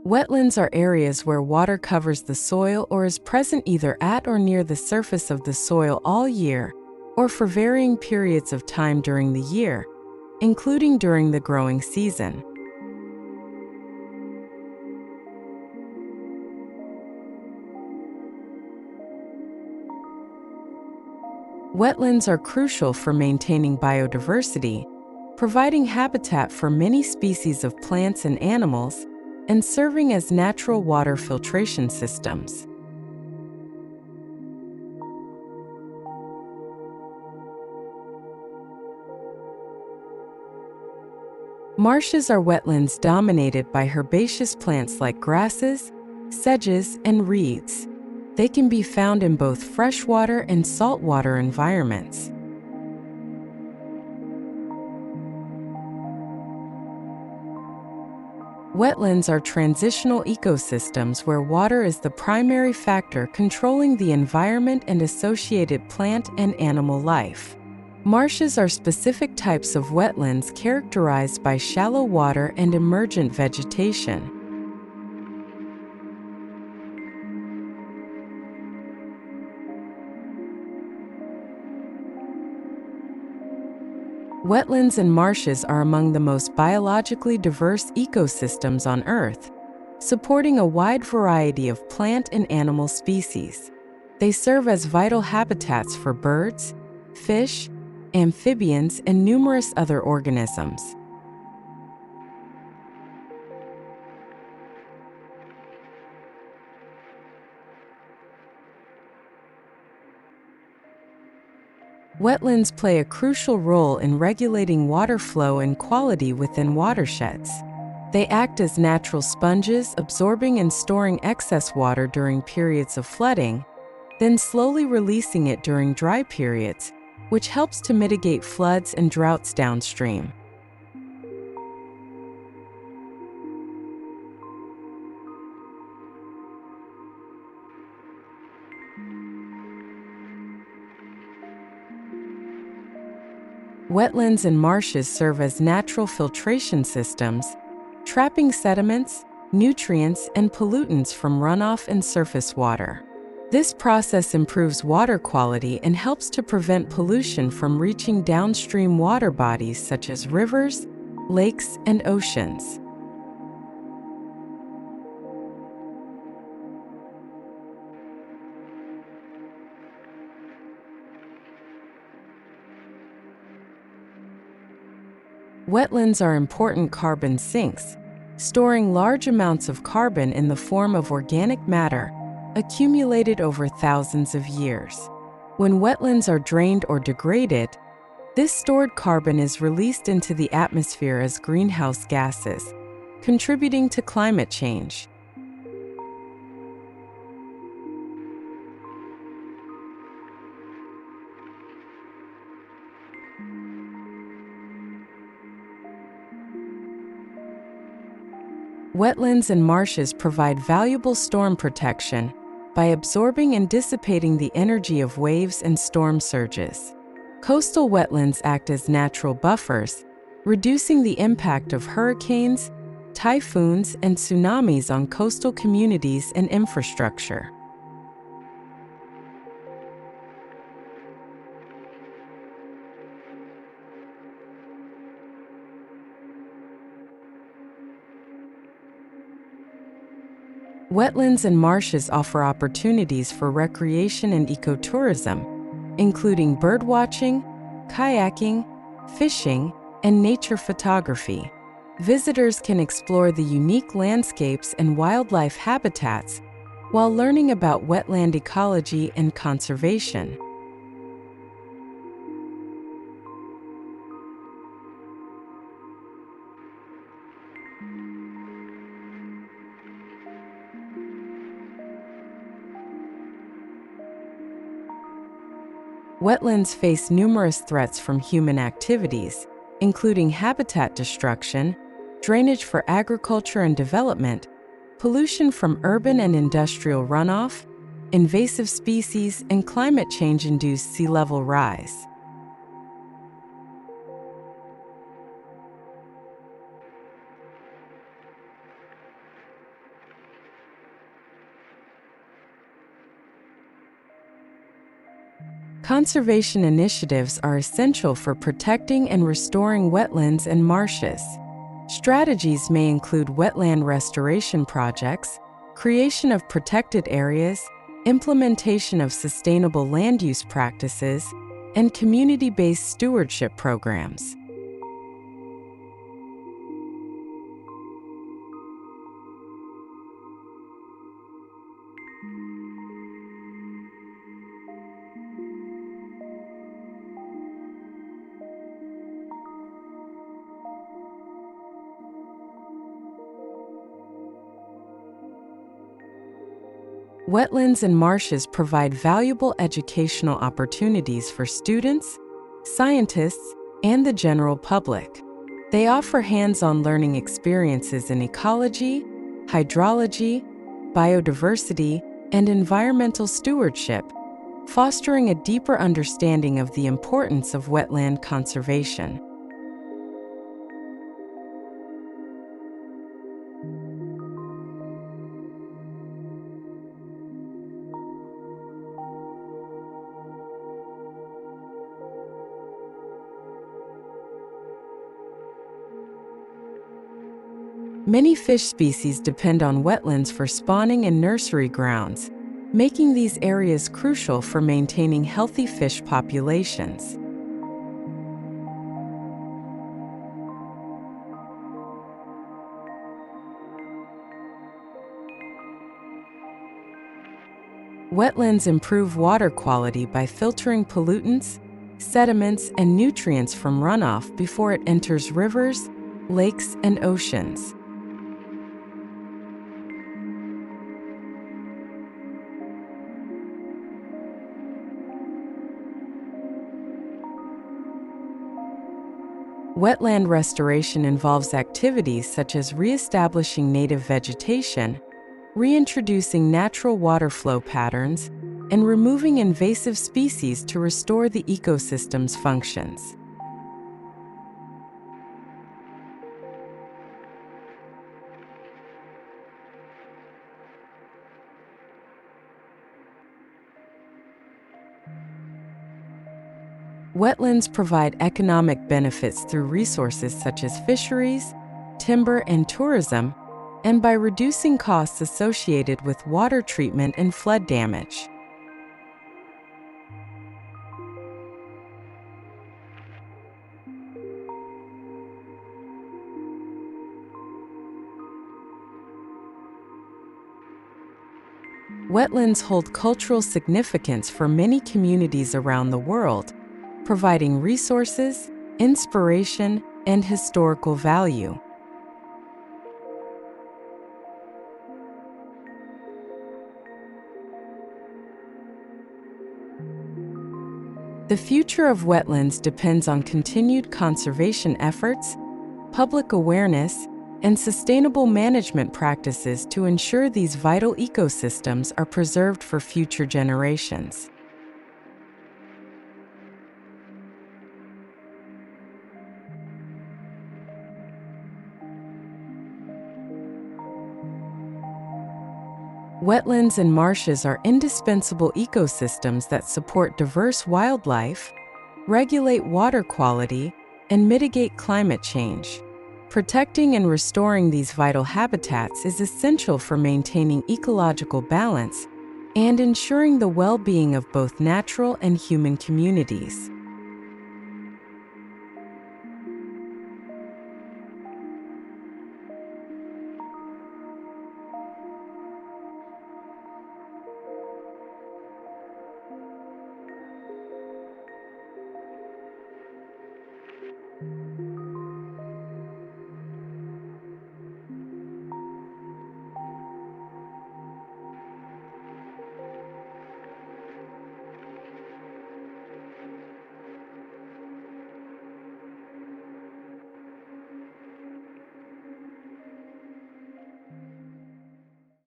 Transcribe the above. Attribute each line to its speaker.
Speaker 1: Wetlands are areas where water covers the soil or is present either at or near the surface of the soil all year, or for varying periods of time during the year, including during the growing season. Wetlands are crucial for maintaining biodiversity, providing habitat for many species of plants and animals, and serving as natural water filtration systems. Marshes are wetlands dominated by herbaceous plants like grasses, sedges, and reeds. They can be found in both freshwater and saltwater environments. Wetlands are transitional ecosystems where water is the primary factor controlling the environment and associated plant and animal life. Marshes are specific types of wetlands characterized by shallow water and emergent vegetation. Wetlands and marshes are among the most biologically diverse ecosystems on Earth, supporting a wide variety of plant and animal species. They serve as vital habitats for birds, fish, amphibians, and numerous other organisms. Wetlands play a crucial role in regulating water flow and quality within watersheds. They act as natural sponges, absorbing and storing excess water during periods of flooding, then slowly releasing it during dry periods, which helps to mitigate floods and droughts downstream. Wetlands and marshes serve as natural filtration systems, trapping sediments, nutrients, and pollutants from runoff and surface water. This process improves water quality and helps to prevent pollution from reaching downstream water bodies such as rivers, lakes, and oceans. Wetlands are important carbon sinks, storing large amounts of carbon in the form of organic matter accumulated over thousands of years. When wetlands are drained or degraded, this stored carbon is released into the atmosphere as greenhouse gases, contributing to climate change. Wetlands and marshes provide valuable storm protection by absorbing and dissipating the energy of waves and storm surges. Coastal wetlands act as natural buffers, reducing the impact of hurricanes, typhoons, and tsunamis on coastal communities and infrastructure. Wetlands and marshes offer opportunities for recreation and ecotourism, including birdwatching, kayaking, fishing, and nature photography. Visitors can explore the unique landscapes and wildlife habitats while learning about wetland ecology and conservation. Wetlands face numerous threats from human activities, including habitat destruction, drainage for agriculture and development, pollution from urban and industrial runoff, invasive species, and climate change-induced sea level rise. Conservation initiatives are essential for protecting and restoring wetlands and marshes. Strategies may include wetland restoration projects, creation of protected areas, implementation of sustainable land use practices, and community-based stewardship programs. Wetlands and marshes provide valuable educational opportunities for students, scientists, and the general public. They offer hands-on learning experiences in ecology, hydrology, biodiversity, and environmental stewardship, fostering a deeper understanding of the importance of wetland conservation. Many fish species depend on wetlands for spawning and nursery grounds, making these areas crucial for maintaining healthy fish populations. Wetlands improve water quality by filtering pollutants, sediments, and nutrients from runoff before it enters rivers, lakes, and oceans. Wetland restoration involves activities such as reestablishing native vegetation, reintroducing natural water flow patterns, and removing invasive species to restore the ecosystem's functions. Wetlands provide economic benefits through resources such as fisheries, timber, and tourism, and by reducing costs associated with water treatment and flood damage. Wetlands hold cultural significance for many communities around the world, providing resources, inspiration, and historical value. The future of wetlands depends on continued conservation efforts, public awareness, and sustainable management practices to ensure these vital ecosystems are preserved for future generations. Wetlands and marshes are indispensable ecosystems that support diverse wildlife, regulate water quality, and mitigate climate change. Protecting and restoring these vital habitats is essential for maintaining ecological balance and ensuring the well-being of both natural and human communities.